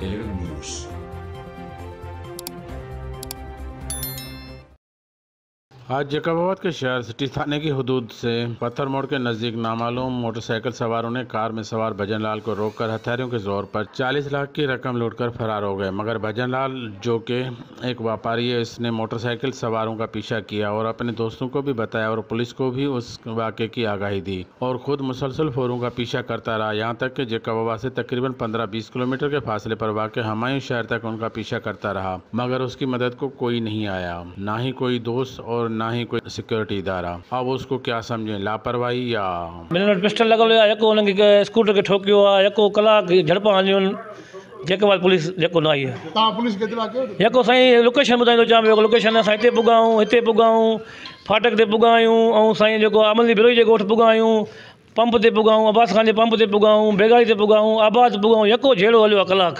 11 News। आज जैकबाबाद के शहर सिटी थाने की हदूद से पत्थर मोड़ के नजदीक नामालूम मोटरसाइकिल सवारों ने कार में सवार भजनलाल को रोककर हथियारों के जोर पर 40 लाख की रकम लूटकर फरार हो गए। मगर भजनलाल, जो कि एक व्यापारी है, इसने मोटरसाइकिल सवारों का पीछा किया और अपने दोस्तों को भी बताया और पुलिस को भी उस वाक़े की आगाही दी और खुद मुसलसल फोरों का पीछा करता रहा। यहाँ तक कि जैकबाबाद से तकरीबन 15-20 किलोमीटर के फासले पर वाक़ हुमायूं शहर तक उनका पीछा करता रहा, मगर उसकी मदद को कोई नहीं आया, ना ही कोई दोस्त और ना ही कोई सिक्योरिटी इदारा। अब उसको क्या समझे, लापरवाही या मैंने पिस्टल लगल हुआ, यको उन्हनि खे स्कूटर खे ठोकियो आहे, यको कलाक झड़प हलियूं जैकबाबाद पुलिस जेको न आई आहे। तव्हां पुलिस खे इतला कयो? यको साईं लोकेशन ॿुधाईंदो अचां पियो, लोकेशन असां हिते पुॻाऊं, हिते पुॻाऊं, फाटक ते पुॻायूं, ऐं साईं जेको अमली बिरोई जे ॻोठ पुॻायूं, पंप ते पुॻाऊं, अब्बास खान जे पंप ते पुॻाऊं, बेगाड़ी ते पुॻाऊं, आबाद पुॻाऊं, यको झेड़ो हलियो आहे कलाक।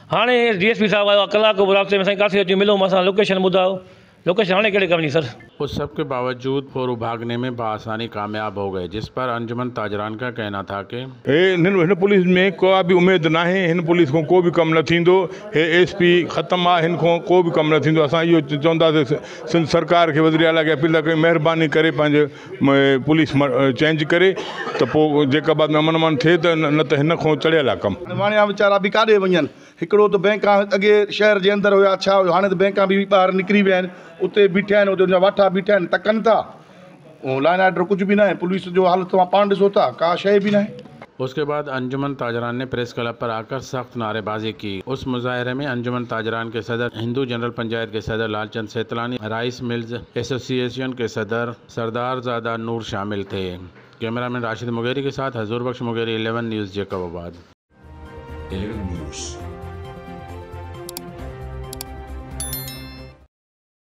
हाणे DSP साहब आयो आहे कलाक रास्ते में, साईं काथे अची मिलो मूंसां, लोकेशन ॿुधायो, लोकेशन हाणे कहिड़े कम जी सर। उस सब के बावजूद फोरू भागने में बआसानी कामयाब हो गए, जिस पर अंजुमन ताजरान का कहना था कि हिन पुलिस में कोई उम्मीद ना है, हिन पुलिस को कोई भी कम न थींदो, हे SP ख़त्म आहे, हिन को कोई भी कम न थींदो। असां इहो चवंदासीं सिंध सरकार के वज़ीर आला खे अपील कई, महिरबानी करे पंहिंजे पुलिस चेंज करे त पोइ जैकबाबाद में अमन थिए, त न त हिन खां चढ़ियल आहे कमु। माण्हू वीचारा बि काॾे वञनि, हिकिड़ो त बैंकां अॻे शहर जे अंदरि हुया, छा हाणे त बैंकां बि ॿाहिरि निकिरी विया आहिनि, उते बीठा आहिनि, उते वाठा बीठा आहिनि, तकनि था, लाइन आर्डर कुछ भी ना है, पुलिस जो हालत तव्हां पाण ॾिसो था, का शइ भी ना है। उसके बाद अंजुमन ताजरान ने प्रेस क्लब पर आकर सख्त नारेबाजी की। उस मुजाहरे में अंजुमन ताजरान के सदर, हिंदू जनरल पंचायत के सदर लालचंद सेतलानी, राइस मिल्स एसोसिएशन के सदर सरदारजादा नूर शामिल थे। कैमरामैन राशिद मुगेरी के साथ हजूर बख्श मुगेरी, 11 न्यूज़ जैकबाबाद। 11 News।